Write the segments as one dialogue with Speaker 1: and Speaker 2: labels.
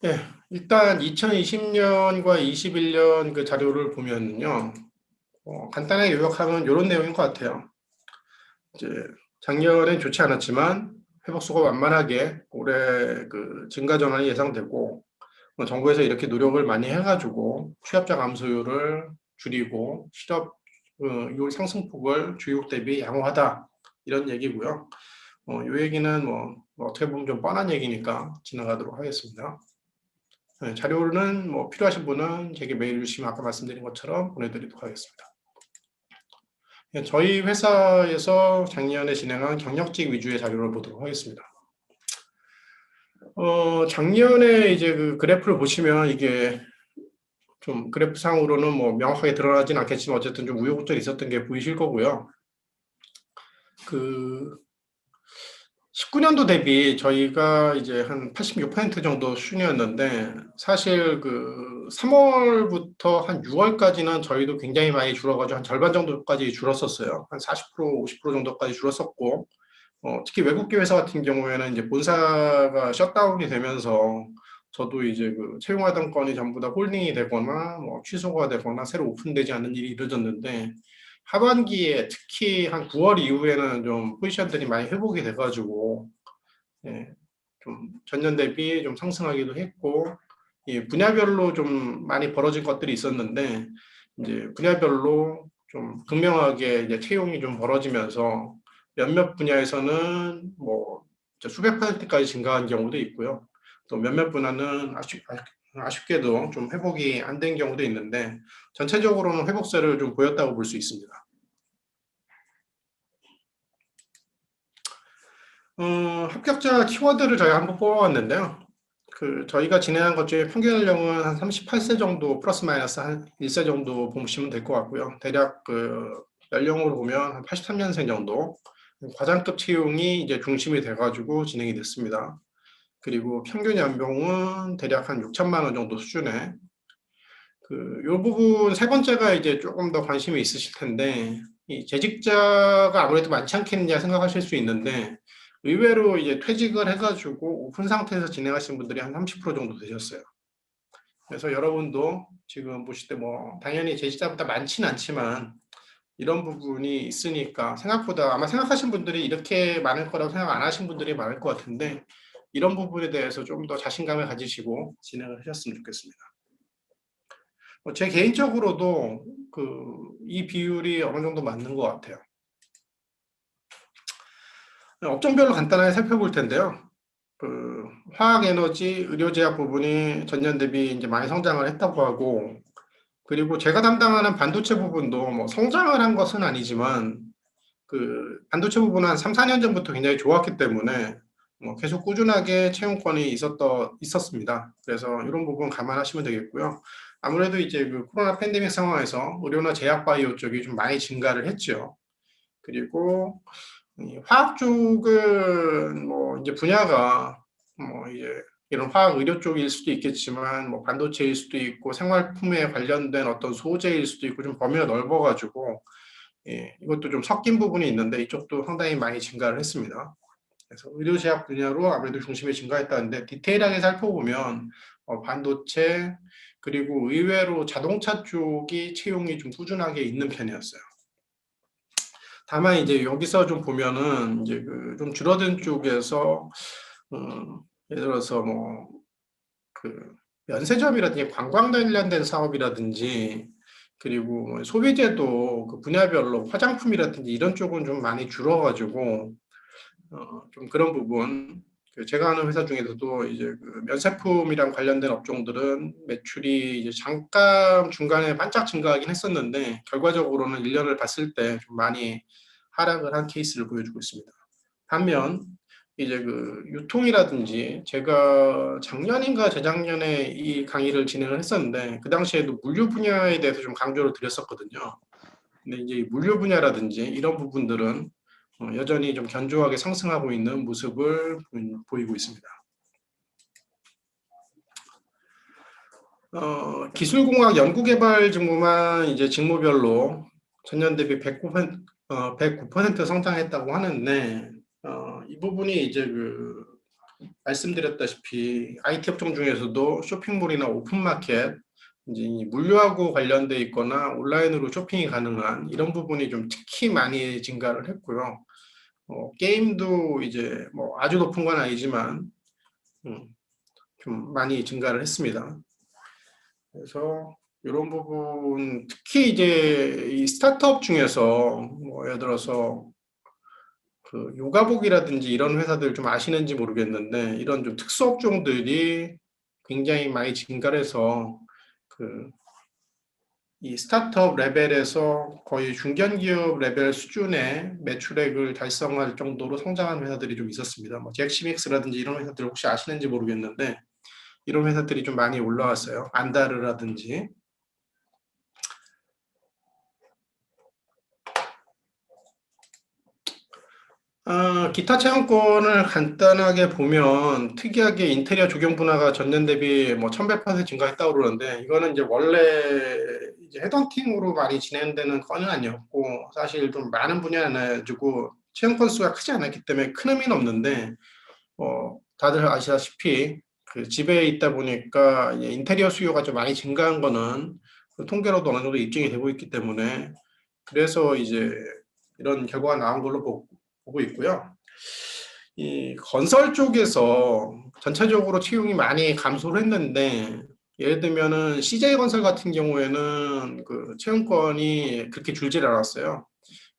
Speaker 1: 예, 일단 2020년과 21년 그 자료를 보면요. 간단하게 요약하면 이런 내용인 것 같아요. 이제 작년엔 좋지 않았지만 회복수가 완만하게 올해 그 증가 전환이 예상되고 정부에서 이렇게 노력을 많이 해가지고 취업자 감소율을 줄이고 실업률 상승폭을 주요 대비 양호하다 이런 얘기고요. 이 얘기는 뭐 어떻게 보면 좀 뻔한 얘기니까 지나가도록 하겠습니다. 네, 자료는 뭐 필요하신 분은 제게 메일 주시면 아까 말씀드린 것처럼 보내드리도록 하겠습니다. 네, 저희 회사에서 작년에 진행한 경력직 위주의 자료를 보도록 하겠습니다. 작년에 이제 그 그래프를 보시면 이게 좀 그래프상으로는 뭐 명확하게 드러나진 않겠지만 어쨌든 좀 우여곡절이 있었던 게 보이실 거고요. 그 19년도 대비 저희가 이제 한 86% 정도 수준이었는데 사실 그 3월부터 한 6월까지는 저희도 굉장히 많이 줄어가지고 한 절반 정도까지 줄었었어요. 한 40%, 50% 정도까지 줄었었고 특히 외국계 회사 같은 경우에는 이제 본사가 셧다운이 되면서 저도 이제 그 채용하던 건이 전부 다 홀딩이 되거나 뭐 취소가 되거나 새로 오픈되지 않는 일이 이루어졌는데 하반기에 특히 한 9월 이후에는 좀 포지션들이 많이 회복이 돼가지고 예, 좀 전년 대비 좀 상승하기도 했고 예, 분야별로 좀 많이 벌어진 것들이 있었는데 이제 분야별로 좀 극명하게 이제 채용이 좀 벌어지면서 몇몇 분야에서는 뭐 수백 %까지 증가한 경우도 있고요. 또 몇몇 분야는 아쉽게도 좀 회복이 안 된 경우도 있는데 전체적으로는 회복세를 좀 보였다고 볼 수 있습니다. 합격자 키워드를 저희가 한번 뽑아왔는데요. 그 저희가 진행한 것 중에 평균 연령은 한 38세 정도 플러스 마이너스 한 1세 정도 보시면 될 것 같고요. 대략 그 연령으로 보면 한 83년생 정도 과장급 채용이 이제 중심이 돼가지고 진행이 됐습니다. 그리고 평균 연봉은 대략 한 6천만 원 정도 수준에 요 부분 세 번째가 이제 조금 더 관심이 있으실 텐데 이 재직자가 아무래도 많지 않겠느냐 생각하실 수 있는데 의외로 이제 퇴직을 해가지고 오픈 상태에서 진행하신 분들이 한 30% 정도 되셨어요. 그래서 여러분도 지금 보실 때 뭐 당연히 재직자보다 많지는 않지만 이런 부분이 있으니까 생각보다 아마 생각하신 분들이 이렇게 많을 거라고 생각 안 하신 분들이 많을 것 같은데 이런 부분에 대해서 좀 더 자신감을 가지시고 진행을 하셨으면 좋겠습니다. 제 개인적으로도 이 비율이 어느 정도 맞는 것 같아요. 업종별로 간단하게 살펴볼 텐데요. 화학에너지, 의료제약 부분이 전년 대비 이제 많이 성장을 했다고 하고, 그리고 제가 담당하는 반도체 부분도 뭐 성장을 한 것은 아니지만, 반도체 부분은 한 3, 4년 전부터 굉장히 좋았기 때문에, 계속 꾸준하게 채용권이 있었습니다. 그래서 이런 부분 감안하시면 되겠고요. 아무래도 이제 그 코로나 팬데믹 상황에서 의료나 제약 바이오 쪽이 좀 많이 증가를 했죠. 그리고 이 화학 쪽은 뭐 이제 분야가 뭐 이제 이런 화학 의료 쪽일 수도 있겠지만 뭐 반도체일 수도 있고 생활품에 관련된 어떤 소재일 수도 있고 좀 범위가 넓어가지고 예, 이것도 좀 섞인 부분이 있는데 이쪽도 상당히 많이 증가를 했습니다. 그래서 의료제약 분야로 아무래도 중심이 증가했다는데 디테일하게 살펴보면 반도체 그리고 의외로 자동차 쪽이 채용이 좀 꾸준하게 있는 편이었어요. 다만 이제 여기서 좀 보면은 이제 좀 줄어든 쪽에서 예를 들어서 뭐 면세점이라든지 관광 관련된 사업이라든지 그리고 뭐 소비재도 그 분야별로 화장품이라든지 이런 쪽은 좀 많이 줄어가지고 좀 그런 부분 제가 아는 회사 중에서도 이제 면세품이랑 관련된 업종들은 매출이 이제 잠깐 중간에 반짝 증가하긴 했었는데 결과적으로는 1년을 봤을 때 좀 많이 하락을 한 케이스를 보여주고 있습니다. 반면 이제 유통이라든지 제가 작년인가 재작년에 이 강의를 진행을 했었는데 그 당시에도 물류 분야에 대해서 좀 강조를 드렸었거든요. 근데 이제 물류 분야라든지 이런 부분들은 여전히 좀 견조하게 상승하고 있는 모습을 보이고 있습니다. 기술공학 연구개발 직무만 이제 직무별로 전년 대비 109% 성장했다고 하는데 이 부분이 이제 말씀드렸다시피 IT 업종 중에서도 쇼핑몰이나 오픈마켓, 이제 이 물류하고 관련돼 있거나 온라인으로 쇼핑이 가능한 이런 부분이 좀 특히 많이 증가를 했고요. 게임도 이제 뭐 아주 높은 건 아니지만 좀 많이 증가를 했습니다. 그래서 이런 부분 특히 이제 이 스타트업 중에서 뭐 예를 들어서 그 요가복이라든지 이런 회사들 좀 아시는지 모르겠는데 이런 좀 특수 업종들이 굉장히 많이 증가를 해서 그 이 스타트업 레벨에서 거의 중견기업 레벨 수준의 매출액을 달성할 정도로 성장한 회사들이 좀 있었습니다. 뭐 잭시믹스라든지 이런 회사들 혹시 아시는지 모르겠는데 이런 회사들이 좀 많이 올라왔어요. 안다르라든지. 기타 체험권을 간단하게 보면 특이하게 인테리어 조경 분야가 전년 대비 뭐 1100% 증가했다고 그러는데 이거는 이제 원래 이제 헤드헌팅으로 많이 진행되는 건은 아니었고 사실 좀 많은 분야여가지고 체험 건수가 크지 않았기 때문에 큰 의미는 없는데 다들 아시다시피 그 집에 있다 보니까 인테리어 수요가 좀 많이 증가한 거는 그 통계로도 어느 정도 입증이 되고 있기 때문에 그래서 이제 이런 결과가 나온 걸로 보고 있고요. 이 건설 쪽에서 전체적으로 채용이 많이 감소를 했는데 예를 들면은 CJ 건설 같은 경우에는 그 채용권이 그렇게 줄질 않았어요.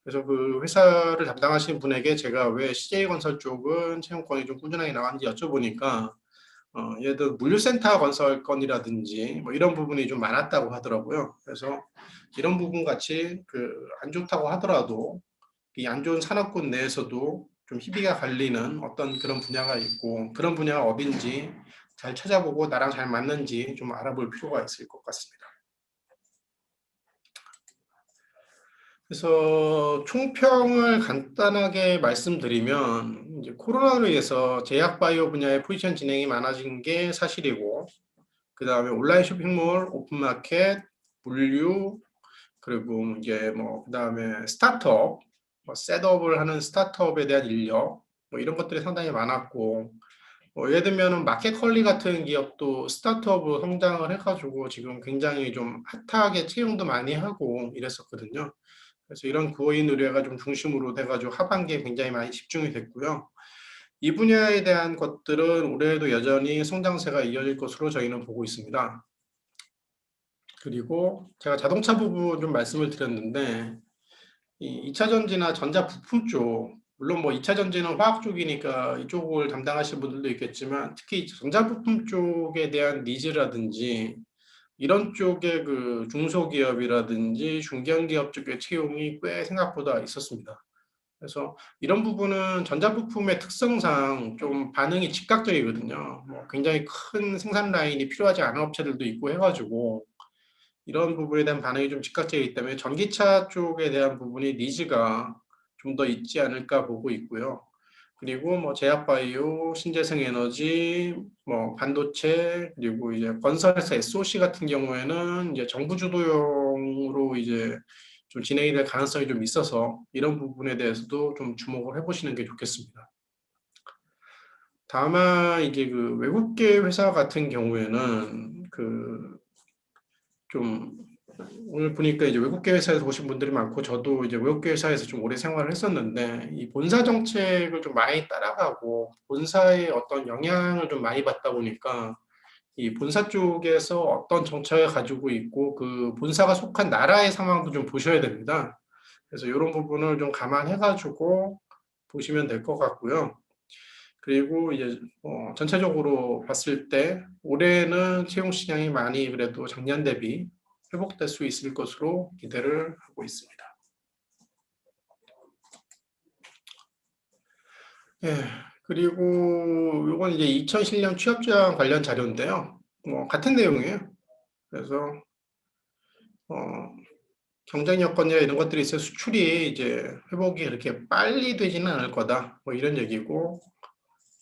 Speaker 1: 그래서 그 회사를 담당하시는 분에게 제가 왜 CJ 건설 쪽은 채용권이 좀 꾸준하게 나왔는지 여쭤보니까 예를 들어 물류센터 건설 건이라든지 뭐 이런 부분이 좀 많았다고 하더라고요. 그래서 이런 부분 같이 그 안 좋다고 하더라도 이 안 좋은 산업군 내에서도 좀 희비가 갈리는 어떤 그런 분야가 있고 그런 분야가 어딘지 잘 찾아보고 나랑 잘 맞는지 좀 알아볼 필요가 있을 것 같습니다. 그래서 총평을 간단하게 말씀드리면 이제 코로나로 인해서 제약 바이오 분야의 포지션 진행이 많아진 게 사실이고 그 다음에 온라인 쇼핑몰, 오픈마켓, 물류 그리고 이제 뭐 그 다음에 스타트업, 뭐 셋업을 하는 스타트업에 대한 인력 뭐 이런 것들이 상당히 많았고 예를 들면은 마켓컬리 같은 기업도 스타트업으로 성장을 해가지고 지금 굉장히 좀 핫하게 채용도 많이 하고 이랬었거든요. 그래서 이런 구호인 의뢰가 좀 중심으로 돼가지고 하반기에 굉장히 많이 집중이 됐고요. 이 분야에 대한 것들은 올해에도 여전히 성장세가 이어질 것으로 저희는 보고 있습니다. 그리고 제가 자동차 부분 좀 말씀을 드렸는데 이 2차 전지나 전자 부품 쪽 물론 뭐 2차 전지는 화학 쪽이니까 이쪽을 담당하시는 분들도 있겠지만 특히 전자 부품 쪽에 대한 니즈라든지 이런 쪽의 그 중소기업이라든지 중견기업 쪽의 채용이 꽤 생각보다 있었습니다. 그래서 이런 부분은 전자부품의 특성상 좀 반응이 즉각적이거든요. 뭐 굉장히 큰 생산 라인이 필요하지 않은 업체들도 있고 해가지고 이런 부분에 대한 반응이 좀 즉각적이기 때문에 전기차 쪽에 대한 부분이 니즈가 좀 더 있지 않을까 보고 있고요. 그리고 뭐 제약바이오, 신재생에너지, 뭐 반도체, 그리고 이제 건설사 SOC 같은 경우에는 이제 정부 주도용으로 이제 좀 진행이 될 가능성이 좀 있어서 이런 부분에 대해서도 좀 주목을 해보시는 게 좋겠습니다. 다만 이제 그 외국계 회사 같은 경우에는 그 좀 오늘 보니까 이제 외국계 회사에서 오신 분들이 많고 저도 이제 외국계 회사에서 좀 오래 생활을 했었는데 이 본사 정책을 좀 많이 따라가고 본사의 어떤 영향을 좀 많이 받다 보니까 이 본사 쪽에서 어떤 정책을 가지고 있고 그 본사가 속한 나라의 상황도 좀 보셔야 됩니다. 그래서 이런 부분을 좀 감안해 가지고 보시면 될 것 같고요. 그리고 이제 전체적으로 봤을 때 올해는 채용 시장이 많이 그래도 작년 대비 회복될 수 있을 것으로 기대를 하고 있습니다. 예, 그리고 이건 이제 2007년 취업장 관련 자료인데요. 같은 내용이에요. 그래서 어, 경쟁 여건이나 이런 것들이 있어 수출이 이제 회복이 그렇게 빨리 되지는 않을 거다. 뭐 이런 얘기고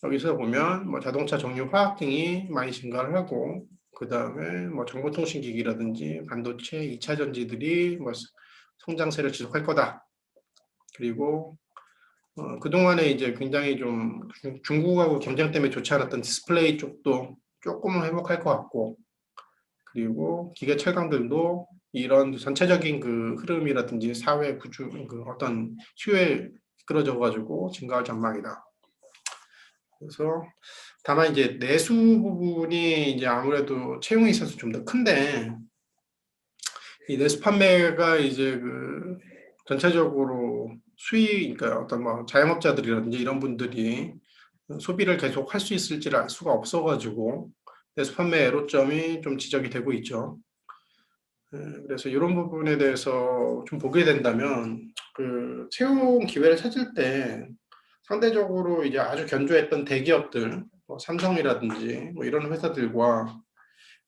Speaker 1: 여기서 보면 뭐 자동차 정유 화학 등이 많이 증가를 하고 그 다음에 뭐 정보통신기기라든지 반도체 2차 전지들이 뭐 성장세를 지속할 거다. 그리고 그동안에 이제 굉장히 좀 중국하고 경쟁 때문에 좋지 않았던 디스플레이 쪽도 조금은 회복할 것 같고, 그리고 기계 철강들도 이런 전체적인 그 흐름이라든지 사회 구조, 그 어떤 수요에 이끌어져 가지고 증가할 전망이다. 그래서 다만 이제 내수 부분이 이제 아무래도 채용이 있어서 좀 더 큰데, 이 내수 판매가 이제 그 전체적으로 그러니까 어떤 뭐 자영업자들이라든지 이런 분들이 소비를 계속 할 수 있을지를 알 수가 없어가지고 내수 판매 애로점이 좀 지적이 되고 있죠. 그래서 이런 부분에 대해서 좀 보게 된다면 그 채용 기회를 찾을 때 상대적으로 이제 아주 견조했던 대기업들, 뭐 삼성이라든지 뭐 이런 회사들과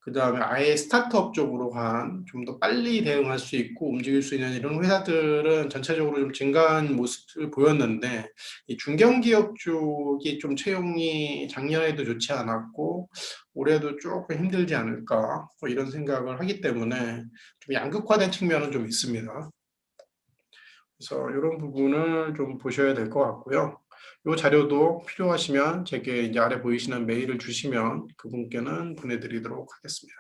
Speaker 1: 그다음에 아예 스타트업 쪽으로 간 좀 더 빨리 대응할 수 있고 움직일 수 있는 이런 회사들은 전체적으로 좀 증가한 모습을 보였는데, 이 중견기업 쪽이 좀 채용이 작년에도 좋지 않았고 올해도 조금 힘들지 않을까, 뭐 이런 생각을 하기 때문에 좀 양극화된 측면은 좀 있습니다. 그래서 이런 부분을 좀 보셔야 될 것 같고요. 이 자료도 필요하시면 제게 이제 아래 보이시는 메일을 주시면 그분께는 보내드리도록 하겠습니다.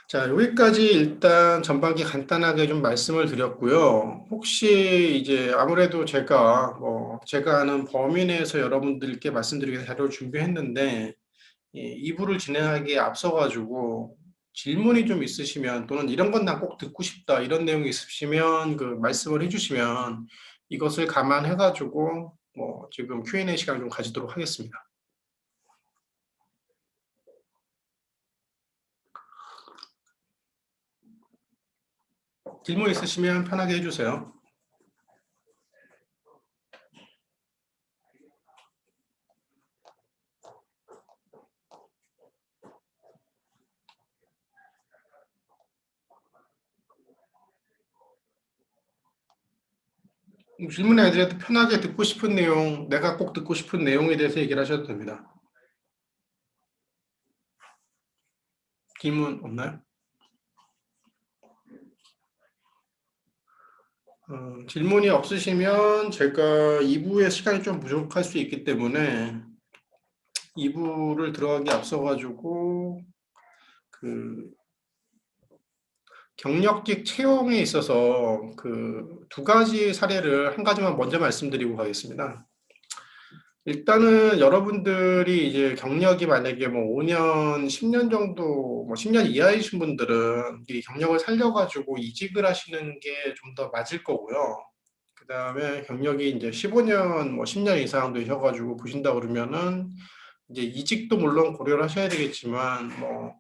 Speaker 1: 자, 여기까지 일단 전반기 간단하게 좀 말씀을 드렸고요. 혹시 이제 아무래도 제가 아는 범위 내에서 여러분들께 말씀드리기 위해서 자료를 준비했는데, 2부를 진행하기에 앞서가지고 질문이 좀 있으시면, 또는 이런 건 나 꼭 듣고 싶다, 이런 내용이 있으시면 그 말씀을 해주시면 이것을 감안해가지고 뭐 지금 Q&A 시간 좀 가지도록 하겠습니다. 질문 있으시면 편하게 해주세요. 질문에 대해서 편하게 듣고 싶은 내용, 내가 꼭 듣고 싶은 내용에 대해서 얘기를 하셔도 됩니다. 질문 없나요? 질문이 없으시면 제가 2부의 시간이 좀 부족할 수 있기 때문에 2부를 들어가기 앞서가지고 그 경력직 채용에 있어서 그 두 가지 사례를 한 가지만 먼저 말씀드리고 가겠습니다. 일단은 여러분들이 이제 경력이 만약에 뭐 5년, 10년 정도, 뭐 10년 이하이신 분들은 이 경력을 살려가지고 이직을 하시는 게 좀 더 맞을 거고요. 그 다음에 경력이 이제 15년, 뭐 10년 이상 되셔가지고 보신다 그러면은 이제 이직도 물론 고려를 하셔야 되겠지만, 뭐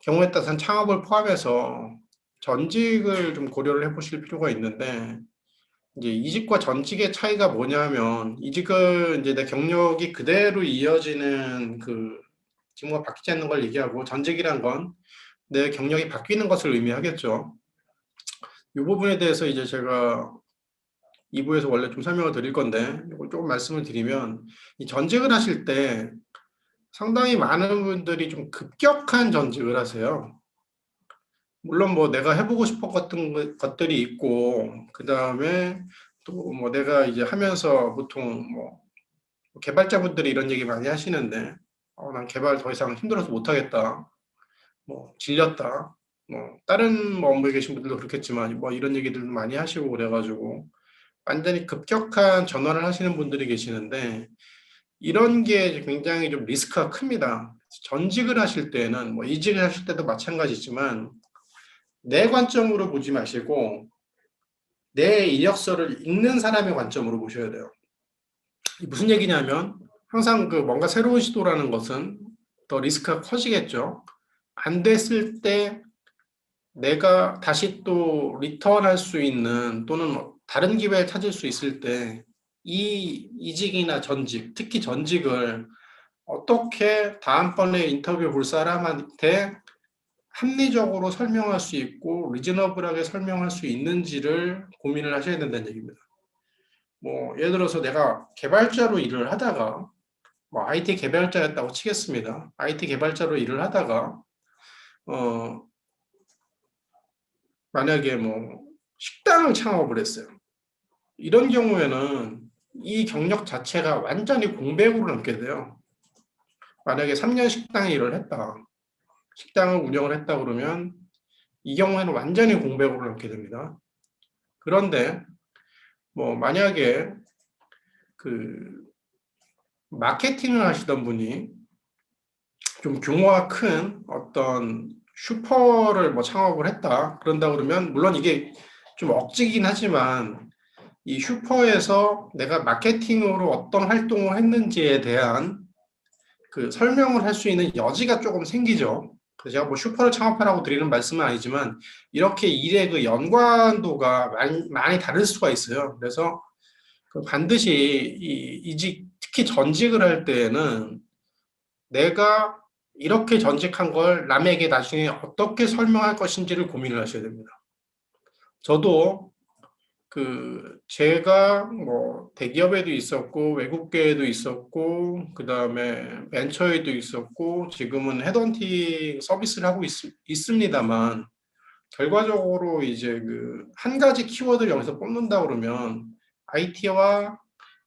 Speaker 1: 경우에 따라서는 창업을 포함해서 전직을 좀 고려를 해보실 필요가 있는데, 이제 이직과 전직의 차이가 뭐냐면, 이직은 이제 내 경력이 그대로 이어지는 그 직무가 바뀌지 않는 걸 얘기하고, 전직이란 건 내 경력이 바뀌는 것을 의미하겠죠. 이 부분에 대해서 이제 제가 2부에서 원래 좀 설명을 드릴 건데, 이걸 조금 말씀을 드리면, 이 전직을 하실 때 상당히 많은 분들이 좀 급격한 전직을 하세요. 물론 뭐 내가 해보고 싶었던 것들이 있고, 그 다음에 또 뭐 내가 이제 하면서 보통 뭐 개발자분들이 이런 얘기 많이 하시는데, 난 개발 더 이상 힘들어서 못하겠다, 뭐 질렸다, 뭐 다른 뭐 업무에 계신 분들도 그렇겠지만 뭐 이런 얘기들도 많이 하시고 그래가지고 완전히 급격한 전환을 하시는 분들이 계시는데, 이런 게 굉장히 좀 리스크가 큽니다. 전직을 하실 때는 뭐 이직을 하실 때도 마찬가지지만 내 관점으로 보지 마시고 내 이력서를 읽는 사람의 관점으로 보셔야 돼요. 무슨 얘기냐면, 항상 그 뭔가 새로운 시도라는 것은 더 리스크가 커지겠죠. 안 됐을 때 내가 다시 또 리턴할 수 있는, 또는 다른 기회를 찾을 수 있을 때 이 이직이나 전직, 특히 전직을 어떻게 다음번에 인터뷰 볼 사람한테 합리적으로 설명할 수 있고 리즈너블하게 설명할 수 있는지를 고민을 하셔야 된다는 얘기입니다. 뭐 예를 들어서 내가 개발자로 일을 하다가, 뭐 IT 개발자였다고 치겠습니다. IT 개발자로 일을 하다가 어 만약에 뭐 식당을 창업을 했어요. 이런 경우에는 이 경력 자체가 완전히 공백으로 남게 돼요. 만약에 3년 식당 일을 했다. 식당을 운영을 했다 그러면 이 경우에는 완전히 공백으로 남게 됩니다. 그런데 뭐 만약에 그 마케팅을 하시던 분이 좀 규모가 큰 어떤 슈퍼를 뭐 창업을 했다. 그런다 그러면 물론 이게 좀 억지긴 하지만 이 슈퍼에서 내가 마케팅으로 어떤 활동을 했는지에 대한 그 설명을 할 수 있는 여지가 조금 생기죠. 그래서 제가 뭐 슈퍼를 창업하라고 드리는 말씀은 아니지만 이렇게 일의 그 연관도가 많이 다를 수가 있어요. 그래서 그 반드시 이직, 특히 전직을 할 때에는 내가 이렇게 전직한 걸 남에게 나중에 어떻게 설명할 것인지를 고민을 하셔야 됩니다. 저도 제가 뭐 대기업에도 있었고 외국계에도 있었고 그다음에 벤처에도 있었고 지금은 헤드헌팅 서비스를 하고 있습니다만 결과적으로 이제 그 한 가지 키워드를 여기서 뽑는다 그러면 IT와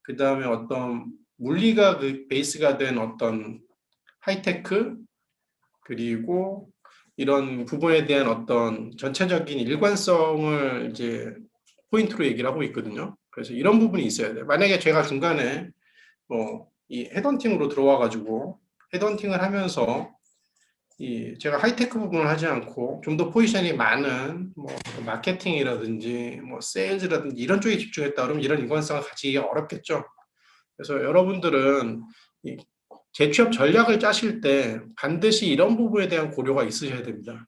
Speaker 1: 그다음에 어떤 물리가 그 베이스가 된 어떤 하이테크 그리고 이런 부분에 대한 어떤 전체적인 일관성을 이제 포인트로 얘기를 하고 있거든요. 그래서 이런 부분이 있어야 돼요. 만약에 제가 중간에 뭐 이 헤드헌팅으로 들어와 가지고 헤드헌팅을 하면서 제가 하이테크 부분을 하지 않고 좀 더 포지션이 많은 뭐 마케팅이라든지 뭐 세일즈라든지 이런 쪽에 집중했다 그러면 이런 일관성을 가지기가 어렵겠죠. 그래서 여러분들은 이 재취업 전략을 짜실 때 반드시 이런 부분에 대한 고려가 있으셔야 됩니다.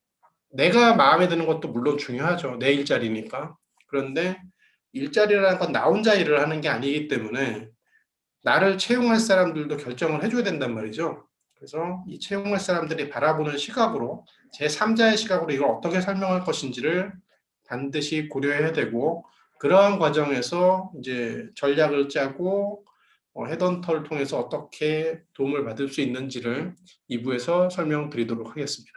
Speaker 1: 내가 마음에 드는 것도 물론 중요하죠. 내 일자리니까. 그런데 일자리라는 건 나 혼자 일을 하는 게 아니기 때문에 나를 채용할 사람들도 결정을 해줘야 된단 말이죠. 그래서 이 채용할 사람들이 바라보는 시각으로 제3자의 시각으로 이걸 어떻게 설명할 것인지를 반드시 고려해야 되고 그러한 과정에서 이제 전략을 짜고 헤드헌터를 통해서 어떻게 도움을 받을 수 있는지를 2부에서 설명드리도록 하겠습니다.